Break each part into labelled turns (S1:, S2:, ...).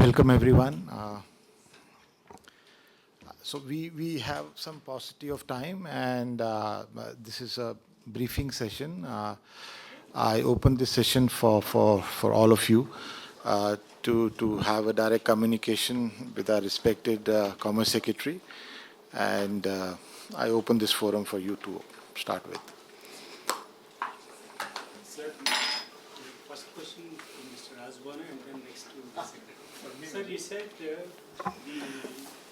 S1: Welcome everyone. So we have some paucity of time, and this is a briefing session. I open this session for all of you to have a direct communication with our respected Commerce Secretary, and I open this forum for you to start with.
S2: Sir, first question to Mr. Aswana and then next to the Secretary. Sir, you said the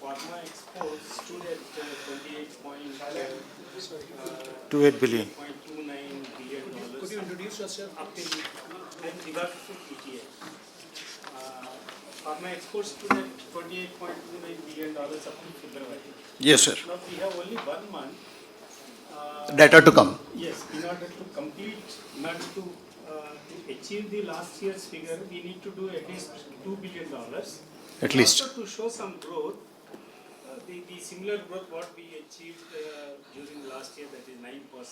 S2: pharma exports stood at
S1: 28 billion.
S2: $28.29 billion.
S3: Could you introduce yourself?
S2: Up till and regard to PTA. Pharma exports stood at $28.29 billion up to February.
S3: Yes, sir.
S2: Now we have only 1 month.
S3: Data to come.
S2: Yes, in order to complete, in order to achieve the last year's figure, we need to do at least $2 billion.
S3: At least.
S2: Also to show some growth, the similar growth what we achieved during last year, that is 9%.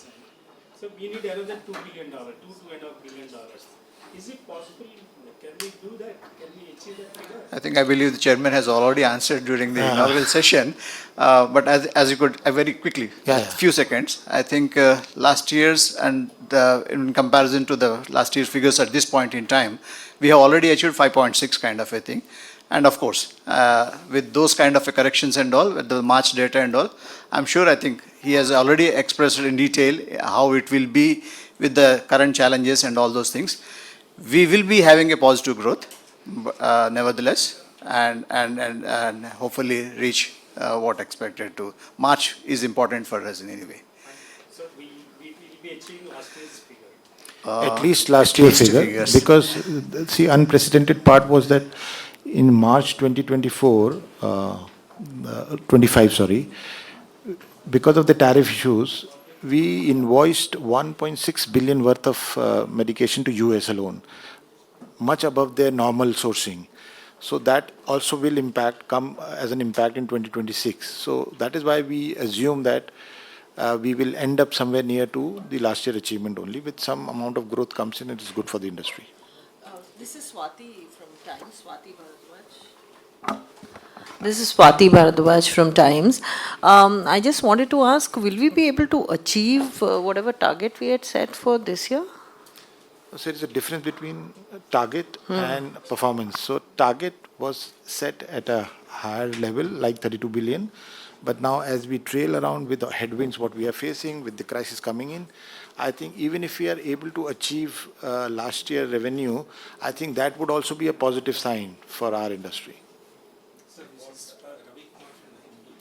S2: So we need another $2 billion, $2.5 billion. Is it possible? Can we do that? Can we achieve that figure?
S3: I believe the chairman has already answered during the inaugural session. But as you could very quickly, few seconds. I think last year's and in comparison to the last year's figures at this point in time, we have already achieved 5.6 kind of a thing. And of course, with those kind of corrections and all, with the March data and all, I'm sure I think he has already expressed in detail how it will be with the current challenges and all those things. We will be having a positive growth, nevertheless, and hopefully reach what expected to. March is important for us in any way.
S2: So we will be achieving last year's figure.
S1: At least last year's figure,
S3: figures.
S1: because the unprecedented part was that in March 2024, 25, sorry, because of the tariff issues, we invoiced 1.6 billion worth of medication to US alone, much above their normal sourcing. So that also will come as an impact in 2026. So that is why we assume that we will end up somewhere near to the last year achievement only. With some amount of growth comes in, it is good for the industry.
S4: This is Swati from Times, Swati Bharadwaj. This is Swati Bharadwaj from Times. I just wanted to ask, will we be able to achieve whatever target we had set for this year?
S1: So there is a difference between target and performance. So target was set at a higher level, like 32 billion. But now as we trail around with the headwinds, what we are facing, with the crisis coming in, I think even if we are able to achieve last year revenue, I think that would also be a positive sign for our industry.
S5: Sir, this is Ravi Kumar from the Hindu.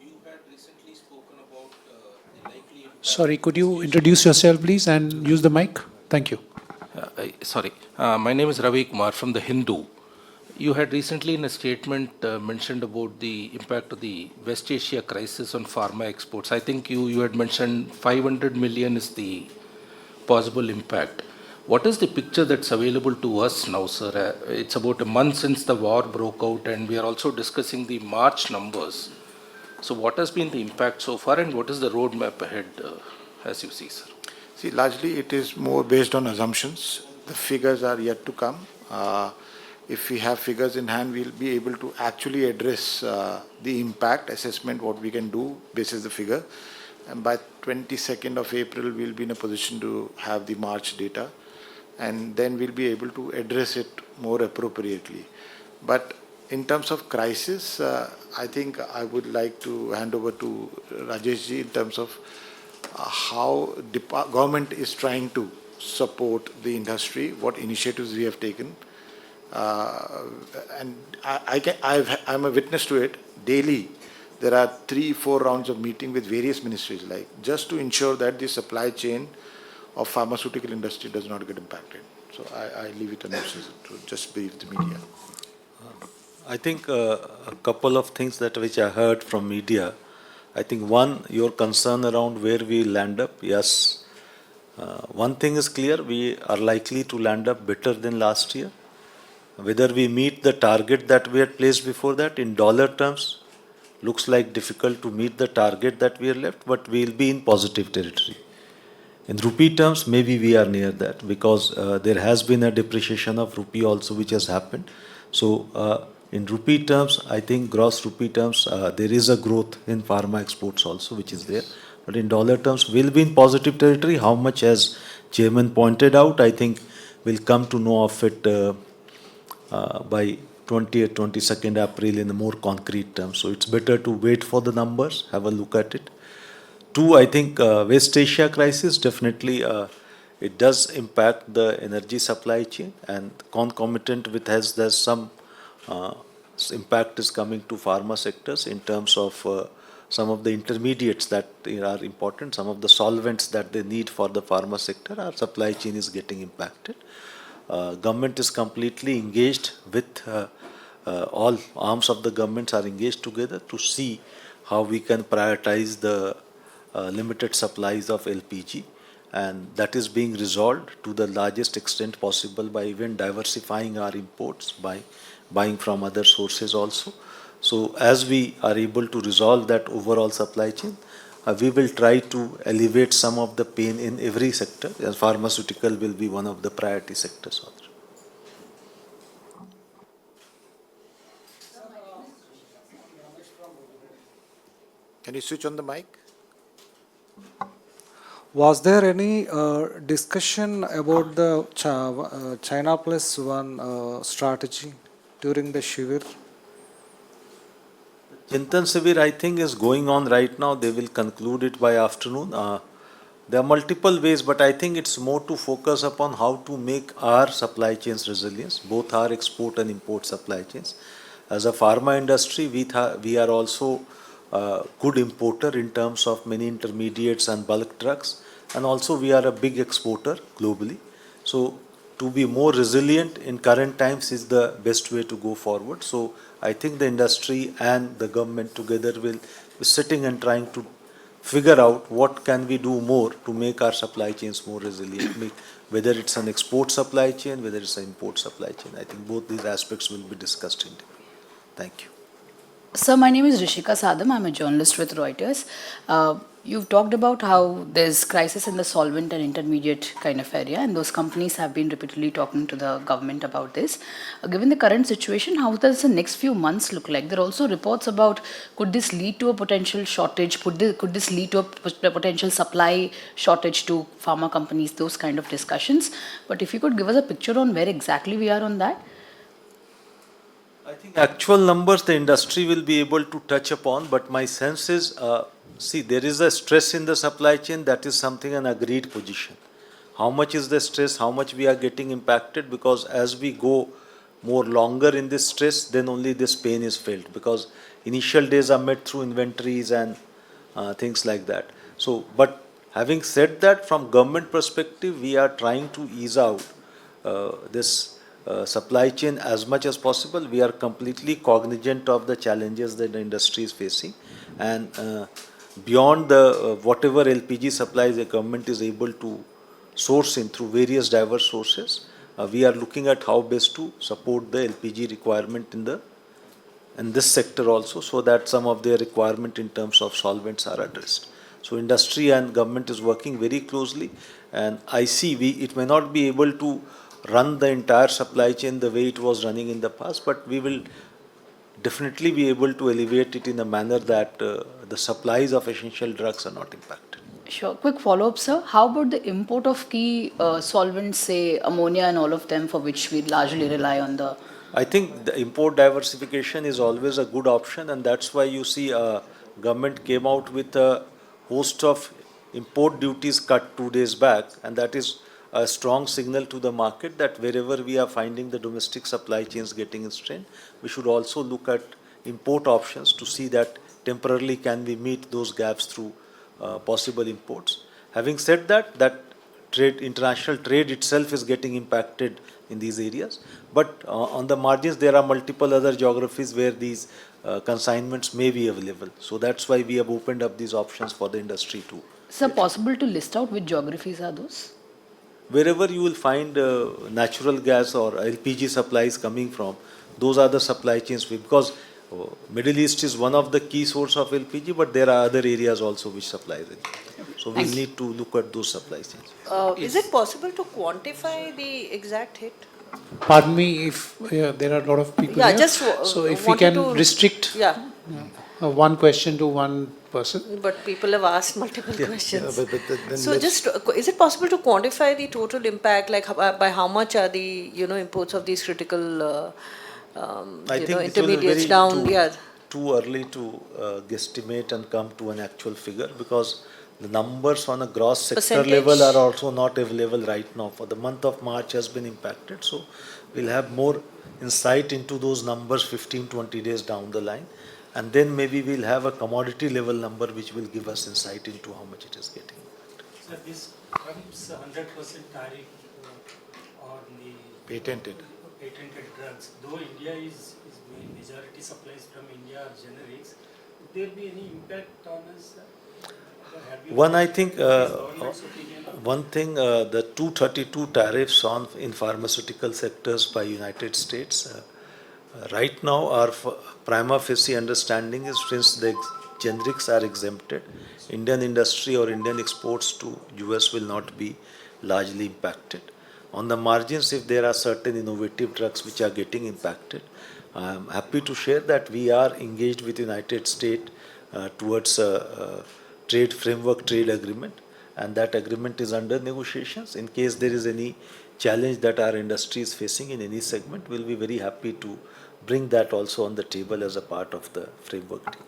S5: You had recently spoken about the likely impact.
S6: Sorry, could you introduce yourself, please, and use the mic? Thank you.
S5: My name is Ravi Kumar from the Hindu. You had recently in a statement mentioned about the impact of the West Asia crisis on pharma exports. I think you had mentioned 500 million is the possible impact. What is the picture that's available to us now, sir? It's about a month since the war broke out, and we are also discussing the March numbers. So what has been the impact so far, and what is the roadmap ahead as you see, sir?
S1: See, largely it is more based on assumptions. The figures are yet to come. If we have figures in hand, we'll be able to actually address the impact assessment, what we can do basis the figure. And by 22nd of April, we'll be in a position to have the March data. And then we'll be able to address it more appropriately. But in terms of crisis, I think I would like to hand over to Rajesh ji in terms of how the government is trying to support the industry, what initiatives we have taken. And I'm a witness to it. Daily, there are 3-4 rounds of meeting with various ministries, like just to ensure that the supply chain of pharmaceutical industry does not get impacted. So I leave it to just brief the media.
S7: I think a couple of things that which I heard from media. I think one, your concern around where we land up. Yes, one thing is clear, we are likely to land up better than last year. Whether we meet the target that we had placed before that in dollar terms, looks like difficult to meet the target that we are left, but we will be in positive territory. In rupee terms, maybe we are near that because there has been a depreciation of rupee also which has happened. So In rupee terms, I think gross rupee terms, there is a growth in pharma exports also, which is there. But in dollar terms, we'll be in positive territory. How much, as Chairman pointed out, I think we'll come to know of it by 20th, 22nd April in a more concrete terms. So it's better to wait for the numbers, have a look at it. Two, I think West Asia crisis definitely it does impact the energy supply chain, and concomitant with has there's some uh, impact is coming to pharma sectors in terms of some of the intermediates that are important, some of the solvents that they need for the pharma sector. Our supply chain is getting impacted. Government is completely engaged with all arms of the governments are engaged together to see how we can prioritize the limited supplies of LPG, and that is being resolved to the largest extent possible by even diversifying our imports, by buying from other sources also. So as we are able to resolve that overall supply chain, we will try to alleviate some of the pain in every sector, as pharmaceutical will be one of the priority sectors also.
S1: Can you switch on the mic?
S8: Was there any discussion about the China plus one strategy during the Shivir?
S7: Chintan Shivir, I think, is going on right now. They will conclude it by afternoon. There are multiple ways, but I think it's more to focus upon how to make our supply chains resilient, both our export and import supply chains. As a pharma industry, we are also a good importer in terms of many intermediates and bulk drugs, and also we are a big exporter globally. So to be more resilient in current times is the best way to go forward. So I think the industry and the government together will be sitting and trying to figure out what can we do more to make our supply chains more resilient, whether it's an export supply chain, whether it's an import supply chain. I think both these aspects will be discussed in detail. Thank you.
S9: Sir, my name is Rishika Sadam. I'm a journalist with Reuters. You've talked about how there's crisis in the solvent and intermediate kind of area, and those companies have been repeatedly talking to the government about this. Given the current situation, how does the next few months look like? There are also reports about could this lead to a potential shortage? Could this lead to a potential supply shortage to pharma companies? Those kind of discussions. But if you could give us a picture on where exactly we are on that.
S7: I think actual numbers the industry will be able to touch upon, but my sense is, see, there is a stress in the supply chain. That is something an agreed position. How much is the stress? How much we are getting impacted? Because as we go more longer in this stress, then only this pain is felt. Because initial days are met through inventories and things like that. So, but having said that, from government perspective, we are trying to ease out this supply chain as much as possible. We are completely cognizant of the challenges that the industry is facing, and beyond the whatever LPG supplies the government is able to source in through various diverse sources, we are looking at how best to support the LPG requirement in this sector also, so that some of their requirement in terms of solvents are addressed. So industry and government is working very closely, and I see it may not be able to run the entire supply chain the way it was running in the past, but we will definitely be able to elevate it in a manner that the supplies of essential drugs are not impacted.
S9: Sure. Quick follow-up, sir. How about the import of key solvents, say ammonia and all of them, for which we largely rely on the...
S7: I think the import diversification is always a good option, and that's why you see government came out with a host of import duties cut 2 days back, and that is a strong signal to the market that wherever we are finding the domestic supply chains getting strained, we should also look at import options to see that temporarily can we meet those gaps through possible imports. Having said that, international trade itself is getting impacted in these areas, but on the margins there are multiple other geographies where these consignments may be available. So that's why we have opened up these options for the industry too.
S9: Sir, possible to list out which geographies are those?
S7: Wherever you will find natural gas or LPG supplies coming from, those are the supply chains, because Middle East is one of the key source of LPG, but there are other areas also which supply it. So we need to look at those supply chains.
S4: Is it possible to quantify the exact hit?
S6: Pardon me if there are a lot of people
S4: Yeah,
S6: here.
S4: just
S6: So if we
S4: wanted
S6: can
S4: to-
S6: restrict
S4: Yeah,
S6: one question to one person.
S4: but people have asked multiple questions.
S1: then
S4: So
S1: let's-
S4: just, is it possible to quantify the total impact, like by how much are the, imports of these critical,
S7: I think it will be
S4: intermediates
S7: very
S4: down? Yeah.
S7: too early to guesstimate and come to an actual figure, because the numbers on a gross sector
S4: Percentage?
S7: level are also not available right now. For the month of March has been impacted, so we'll have more insight into those numbers 15-20 days down the line, and then maybe we'll have a commodity level number which will give us insight into how much it is getting.
S2: So this comes 100% tariff on the
S1: Patented.
S2: patented drugs. Though India is doing majority supplies from India are generics, would there be any impact on us? Have you
S7: One, I think,
S2: government's opinion on
S7: one thing, the 232 tariffs on in pharmaceutical sectors by United States, right now our prima facie understanding is, since the generics are exempted, Indian industry or Indian exports to US will not be largely impacted. On the margins, if there are certain innovative drugs which are getting impacted, I am happy to share that we are engaged with United States towards a trade framework trade agreement, and that agreement is under negotiations. In case there is any challenge that our industry is facing in any segment, we'll be very happy to bring that also on the table as a part of the framework deal.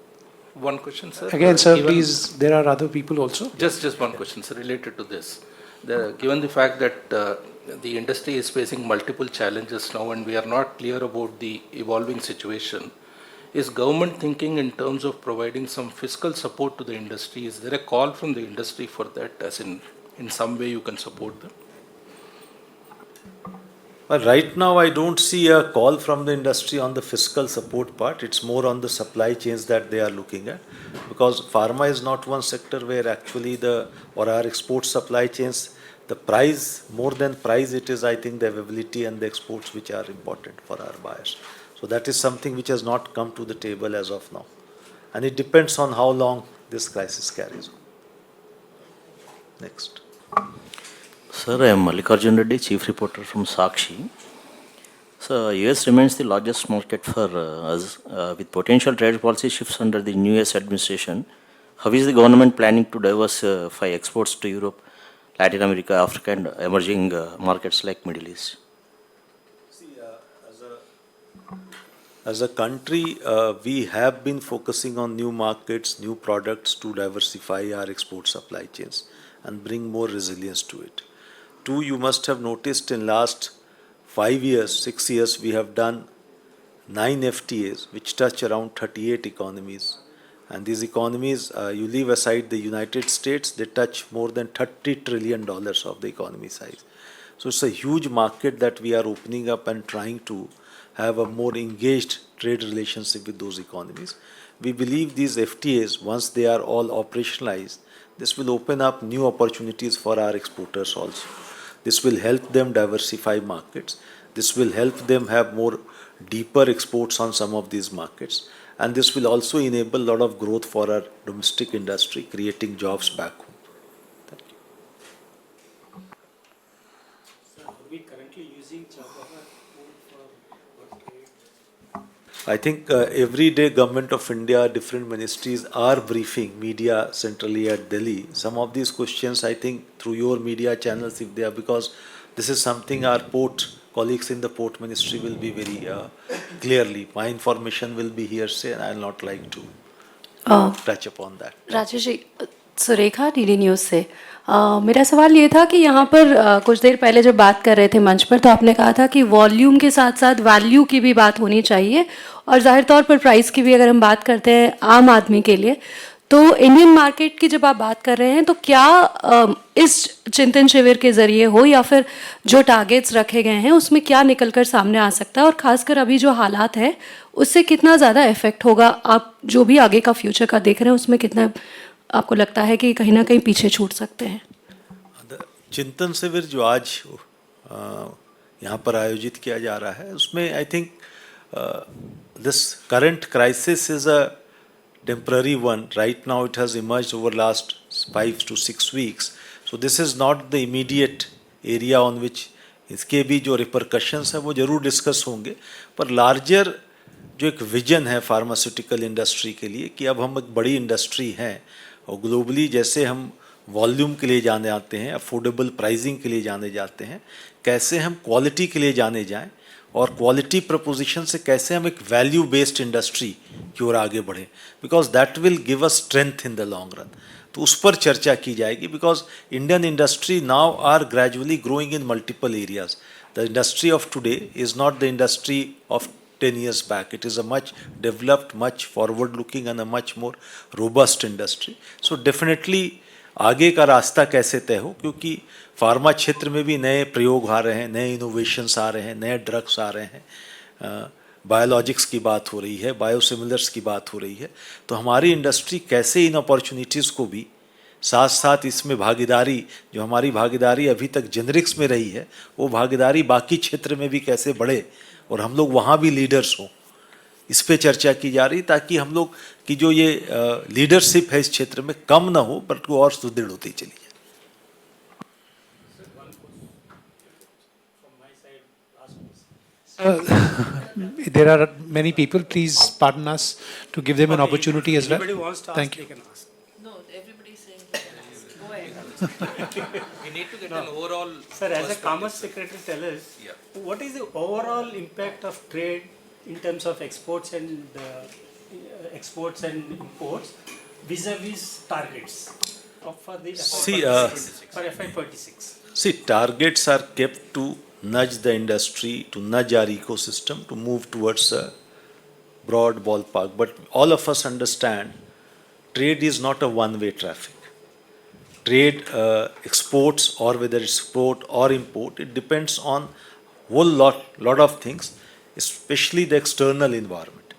S5: One question, sir.
S6: Again, sir,
S5: Given-
S6: please, there are other people also.
S5: Just one question, sir, related to this. Given the fact that the industry is facing multiple challenges now and we are not clear about the evolving situation, is government thinking in terms of providing some fiscal support to the industry? Is there a call from the industry for that, as in some way you can support them?
S7: Well, right now I don't see a call from the industry on the fiscal support part. It's more on the supply chains that they are looking at, because pharma is not one sector where actually our export supply chains, the price, more than price, it is, I think, the availability and the exports which are important for our buyers. So that is something which has not come to the table as of now. And it depends on how long this crisis carries on. Next.
S10: Sir, I am Mallikarjun Reddy, Chief Reporter from Sakshi. So, US remains the largest market for us, with potential trade policy shifts under the new US administration. How is the government planning to diversify exports to Europe, Latin America, Africa, and emerging markets like Middle East?
S7: As a country, we have been focusing on new markets, new products to diversify our export supply chains and bring more resilience to it. Two, you must have noticed in last 5 years, 6 years, we have done 9 FTAs, which touch around 38 economies. And these economies, you leave aside the United States, they touch more than $30 trillion of the economy size. So it's a huge market that we are opening up and trying to have a more engaged trade relationship with those economies. We believe these FTAs, once they are all operationalized, this will open up new opportunities for our exporters also. This will help them diversify markets. This will help them have more deeper exports on some of these markets. And this will also enable a lot of growth for our domestic industry, creating jobs back home. Thank you.
S2: So are we currently using Chabahar for trade?
S7: I think every day Government of India, different ministries are briefing media centrally at Delhi. Some of these questions, I think, through your media channels, if they are, because this is something our port colleagues in the port ministry will be very clearly. My information will be hearsay, and I will not like to touch upon that.
S11: Rajesh ji, Surekha DD news से मेरा सवाल ये था कि यहाँ पर कुछ देर पहले जब बात कर रहे थे मंच पर, तो आपने कहा था कि वॉल्यूम के साथ साथ वैल्यू की भी बात होनी चाहिए, और जाहिर तौर पर प्राइस की भी अगर हम बात करते हैं आम आदमी के लिए, तो इंडियन मार्केट की जब आप बात कर रहे हैं, तो क्या इस चिंतन शिविर के ज़रिए हो या फिर जो टारगेट्स रखे गए हैं उसमें क्या निकल कर सामने आ सकता है, और ख़ासकर अभी जो हालात है उससे कितना ज़्यादा इफेक्ट होगा, आप जो भी आगे का फ्यूचर का देख रहे हैं उसमें कितना आपको लगता है कि कहीं ना कहीं पीछे छूट सकते हैं?
S7: चिंतन शिविर जो आज यहाँ पर आयोजित किया जा रहा है, उसमें I think this current crisis is a temporary one. Right now it has emerged over last 5 to 6 weeks. So this is not the immediate area on which इसके भी जो रिपरकशंस हैं वो जरूर डिस्कस होंगे, पर लार्जर जो एक विजन है फार्मास्यूटिकल इंडस्ट्री के लिए कि अब हम एक बड़ी इंडस्ट्री हैं और ग्लोबली जैसे हम वॉल्यूम के लिए जाने आते हैं, अफोर्डेबल प्राइसिंग के लिए जाने जाते हैं, कैसे हम क्वालिटी के लिए जाने जाएं और क्वालिटी प्रपोजिशन से कैसे हम एक वैल्यू बेस्ड इंडस्ट्री की ओर आगे बढ़ें, because that will give us strength in the long run. तो उस पर चर्चा की जाएगी, because Indian industry now are gradually growing in multiple areas. The industry of today is not the industry of 10 years back. It is a much developed, much forward looking and a much more robust industry. So definitely आगे का रास्ता कैसे तय हो, क्योंकि pharma क्षेत्र में भी नए प्रयोग आ रहे हैं, नए इनोवेशंस आ रहे हैं, नए ड्रग्स आ रहे हैं, बायोलॉजिक्स की बात हो रही है, बायोसिमिलर्स की बात हो रही है. तो हमारी इंडस्ट्री कैसे इन अपॉर्चुनिटीज़ को भी साथ साथ इसमें भागीदारी, जो हमारी भागीदारी अभी तक जेनरिक्स में रही है, वो भागीदारी बाकी क्षेत्र में भी कैसे बढ़े और हम लोग वहाँ भी लीडर्स हों, इस पे चर्चा की जा रही, ताकि हम लोग की जो ये लीडरशिप है इस क्षेत्र में कम ना हो बल्कि और सुदृढ़ होती चली जाए.
S6: There are many people. Please pardon us to give them an opportunity as well.
S2: Anybody wants to ask,
S6: Thank
S2: they
S6: you.
S2: can ask.
S4: No, everybody's saying they can ask. Go ahead.
S5: We need to get an overall.
S2: Sir, as a Commerce Secretary, tell us, what is the overall impact of trade in terms of exports and imports vis-a-vis targets for the for FY26?
S7: See, targets are kept to nudge the industry, to nudge our ecosystem to move towards a broad ballpark. But all of us understand trade is not a one-way traffic. Trade, exports, or whether it's export or import, it depends on whole lot of things, especially the external environment.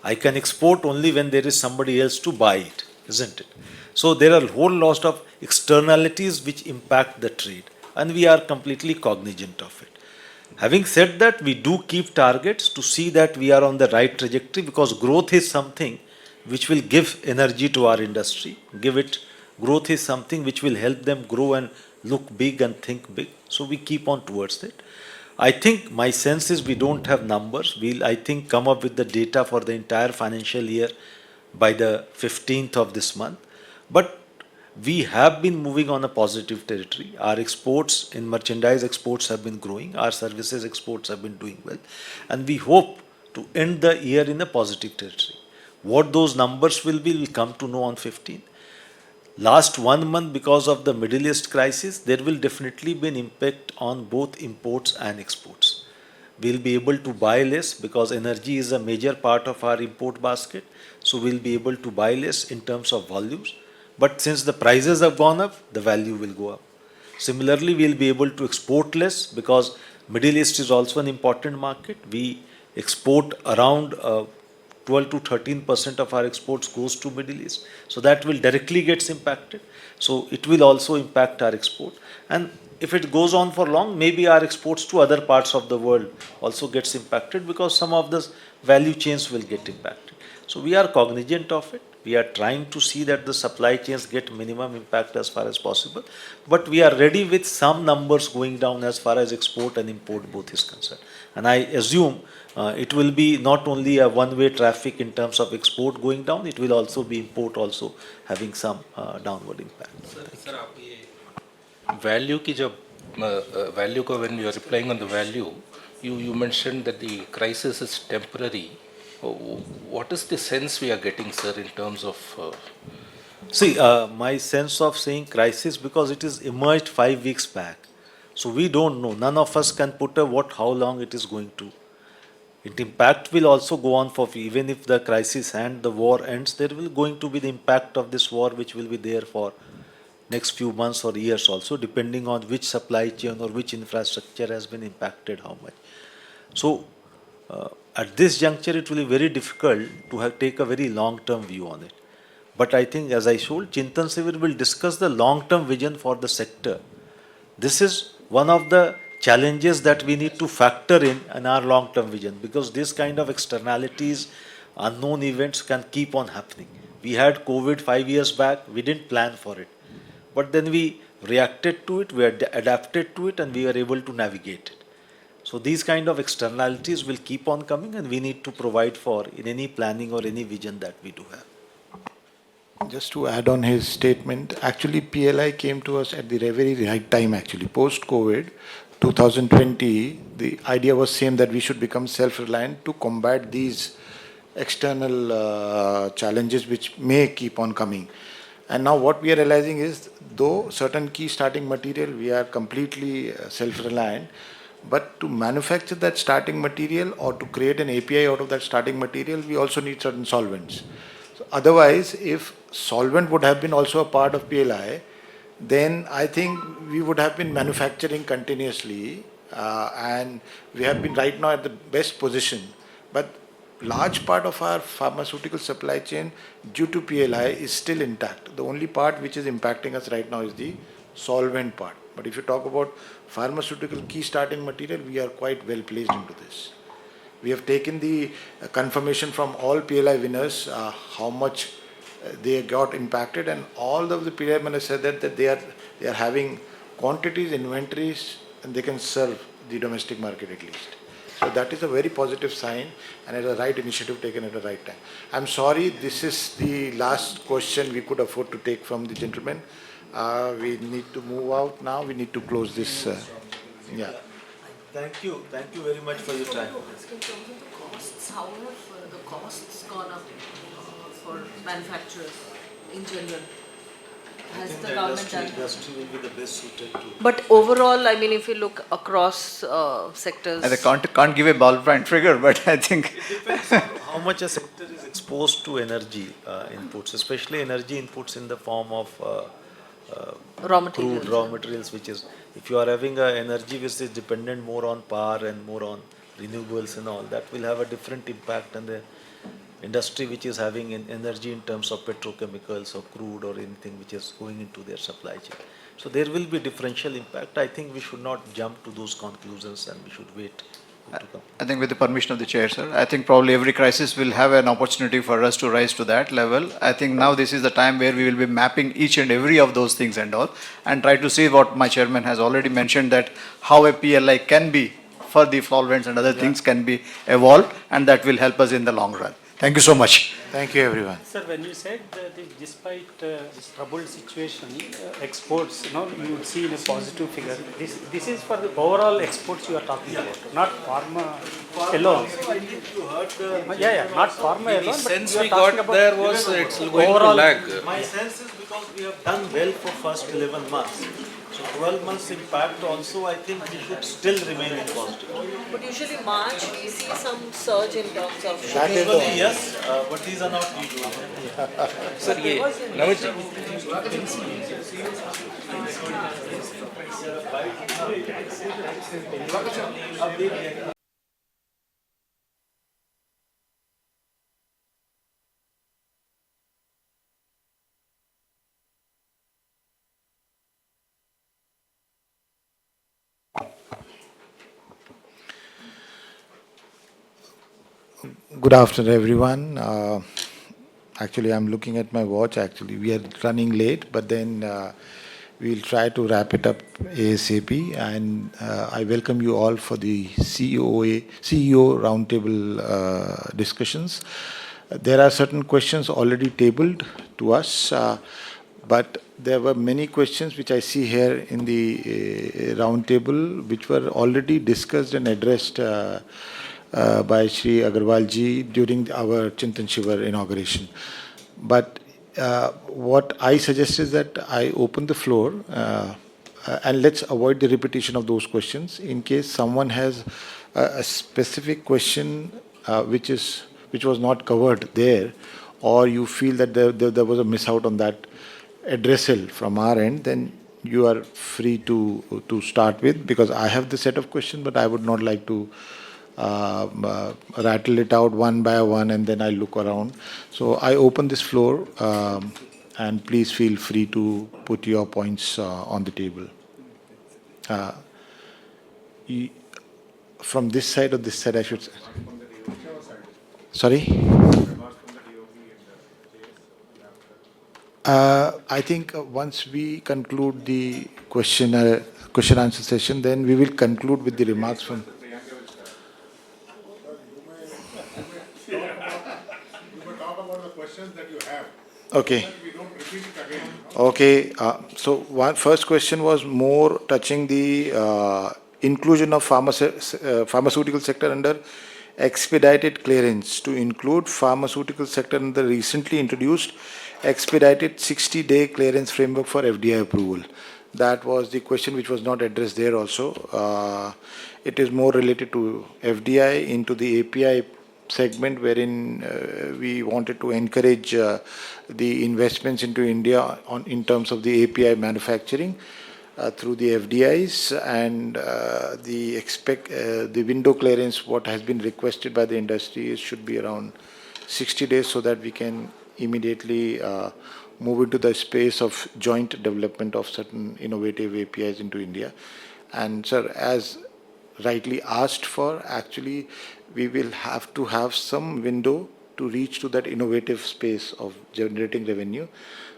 S7: I can export only when there is somebody else to buy it, isn't it? So there are a whole lot of externalities which impact the trade, and we are completely cognizant of it. Having said that, we do keep targets to see that we are on the right trajectory, because growth is something which will give energy to our industry. Growth is something which will help them grow and look big and think big. So we keep on towards it. I think my sense is we don't have numbers. We'll, I think, come up with the data for the entire financial year by the 15th of this month. But we have been moving on a positive territory. Our exports in merchandise exports have been growing. Our services exports have been doing well. And we hope to end the year in a positive territory. What those numbers will be, we'll come to know on 15th. Last 1 month, because of the Middle East crisis, there will definitely be an impact on both imports and exports. We'll be able to buy less because energy is a major part of our import basket. So we'll be able to buy less in terms of volumes. But since the prices have gone up, the value will go up. Similarly, we'll be able to export less because Middle East is also an important market. We export around 12 to 13% of our exports goes to Middle East. So that will directly gets impacted. So it will also impact our export. And if it goes on for long, maybe our exports to other parts of the world also gets impacted, because some of the value chains will get impacted. So we are cognizant of it. We are trying to see that the supply chains get minimum impact as far as possible. But we are ready with some numbers going down as far as export and import both is concerned. And I assume it will be not only a one-way traffic in terms of export going down, it will also be import also having some downward impact.
S5: Sir, आप ये value की जब value को, when you are replying on the value, you mentioned that the crisis is temporary. What is the sense we are getting, sir, in terms of?
S7: See, my sense of saying crisis, because it is emerged 5 weeks back. So we don't know. None of us can put how long it is going to. Its impact will also go on for, even if the crisis and the war ends, there will going to be the impact of this war which will be there for next few months or years also, depending on which supply chain or which infrastructure has been impacted, how much. So at this juncture, it will be very difficult to take a very long-term view on it. But I think, as I showed, Chintan Shivir will discuss the long-term vision for the sector. This is one of the challenges that we need to factor in our long-term vision, because this kind of externalities, unknown events can keep on happening. We had COVID 5 years back, we didn't plan for it. But then we reacted to it, we adapted to it, and we are able to navigate it. So these kind of externalities will keep on coming, and we need to provide for in any planning or any vision that we do have.
S1: Just to add on his statement, actually PLI came to us at the very right time actually. Post-COVID, 2020, the idea was same that we should become self-reliant to combat these external challenges which may keep on coming. And now what we are realizing is, though certain key starting material, we are completely self-reliant, but to manufacture that starting material or to create an API out of that starting material, we also need certain solvents. So otherwise, if solvent would have been also a part of PLI, then I think we would have been manufacturing continuously, and we have been right now at the best position. But large part of our pharmaceutical supply chain due to PLI is still intact. The only part which is impacting us right now is the solvent part. But if you talk about pharmaceutical key starting material, we are quite well placed into this. We have taken the confirmation from all PLI winners how much they got impacted, and all of the PLI winners said that they are having quantities, inventories, and they can serve the domestic market at least. So that is a very positive sign, and it's a right initiative taken at the right time. I'm sorry, this is the last question we could afford to take from the gentleman. We need to move out now. We need to close this. Yeah.
S7: Thank you very much for your time.
S4: In terms of the costs, how have the costs gone up for manufacturers in general? Has the government done?
S7: Industry will be the best suited to.
S4: But overall, I mean, if you look across sectors.
S3: And I can't give a ballpoint figure, but I think
S7: It depends on how much a sector is exposed to energy inputs, especially energy inputs in the form of
S4: Raw materials.
S7: crude raw materials, which is, if you are having a energy which is dependent more on power and more on renewables and all, that will have a different impact on the industry which is having energy in terms of petrochemicals or crude or anything which is going into their supply chain. So there will be differential impact. I think we should not jump to those conclusions, and we should wait to come.
S3: I think with the permission of the chair, sir, I think probably every crisis will have an opportunity for us to rise to that level. I think now this is the time where we will be mapping each and every of those things and all, and try to see what my chairman has already mentioned, that how a PLI can be for the solvents and other things can be evolved, and that will help us in the long run. Thank you so much.
S1: Thank you, everyone.
S2: Sir, when you said that despite this troubled situation, exports, you would see in a positive figure. This is for the overall exports you are talking about, not pharma alone.
S7: I think you heard
S2: Not pharma alone, but
S5: sense
S2: you are
S5: we
S2: talking
S5: got
S2: about
S5: there was it's going to
S2: overall
S5: lag.
S7: my sense is because we have done well for first 11 months. So 12 months impact also, I think we should still remain in positive.
S4: But usually March, we see some surge in terms of
S1: That is
S7: Usually,
S1: the
S7: yes, but these are not usual.
S5: Sir, Navit ji,
S1: Good afternoon, everyone. Actually, I'm looking at my watch. Actually, we are running late, but then we'll try to wrap it up ASAP. And I welcome you all for the CEO roundtable discussions. There are certain questions already tabled to us, but there were many questions which I see here in the roundtable which were already discussed and addressed by Shri Agarwal ji during our Chintan Shivir inauguration. But what I suggest is that I open the floor and let's avoid the repetition of those questions. In case someone has a specific question which was not covered there, or you feel that there was a miss out on that addressal from our end, then you are free to start with, because I have the set of questions, but I would not like to rattle it out one by one and then I look around. So I open this floor and please feel free to put your points on the table. From this side or this side, I should say? Sorry? I think once we conclude the question answer session, then we will conclude with the remarks from. Okay. Okay. So one first question was more touching the inclusion of pharmaceutical sector under expedited clearance to include pharmaceutical sector in the recently introduced expedited 60-day clearance framework for FDI approval. That was the question which was not addressed there also. It is more related to FDI into the API segment wherein we wanted to encourage the investments into India in terms of the API manufacturing through the FDIs and the window clearance what has been requested by the industry should be around 60 days so that we can immediately move into the space of joint development of certain innovative APIs into India. And sir, as rightly asked for, actually we will have to have some window to reach to that innovative space of generating revenue.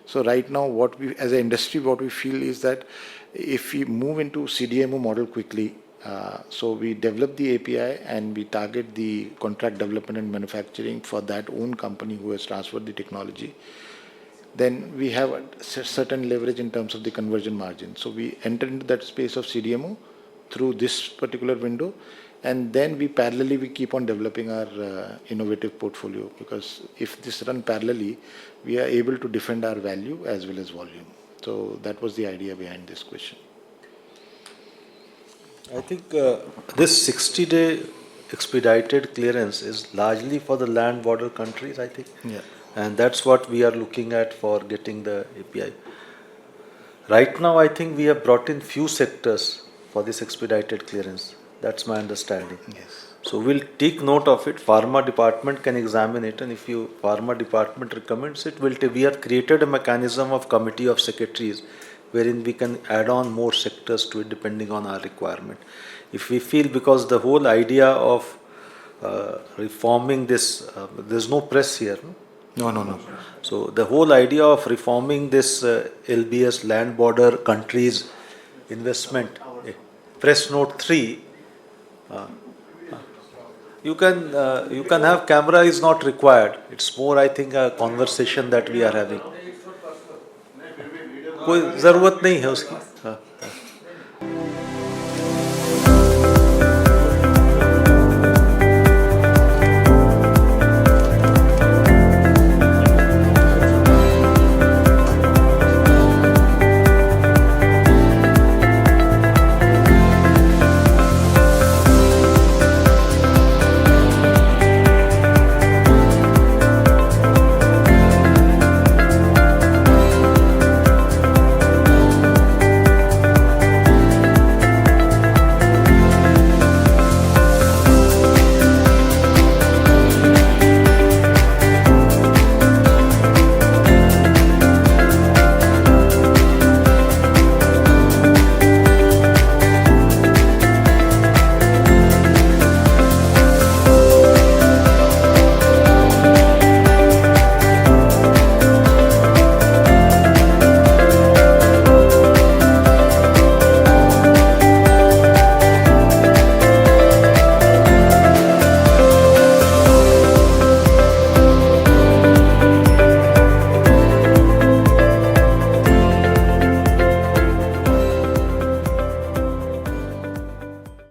S1: So right now what we as an industry what we feel is that if we move into CDMO model quickly, so we develop the API and we target the contract development and manufacturing for that own company who has transferred the technology, then we have a certain leverage in terms of the conversion margin. So we enter into that space of CDMO through this particular window, and then we keep on developing our innovative portfolio, because if this run parallelly, we are able to defend our value as well as volume. So that was the idea behind this question.
S7: I think this 60-day expedited clearance is largely for the land border countries, I think.
S1: Yeah.
S7: And that's what we are looking at for getting the API. Right now, I think we have brought in few sectors for this expedited clearance. That's my understanding.
S1: Yes.
S7: So we'll take note of it. Pharma department can examine it, and if you pharma department recommends it, we have created a mechanism of committee of secretaries wherein we can add on more sectors to it depending on our requirement. If we feel, because the whole idea of reforming this, there's no press here.
S1: No.
S7: So the whole idea of reforming this LBS land border countries investment, press note 3. You can have camera is not required. It's more, I think, a conversation that we are having. कोई ज़रूरत नहीं है उसकी.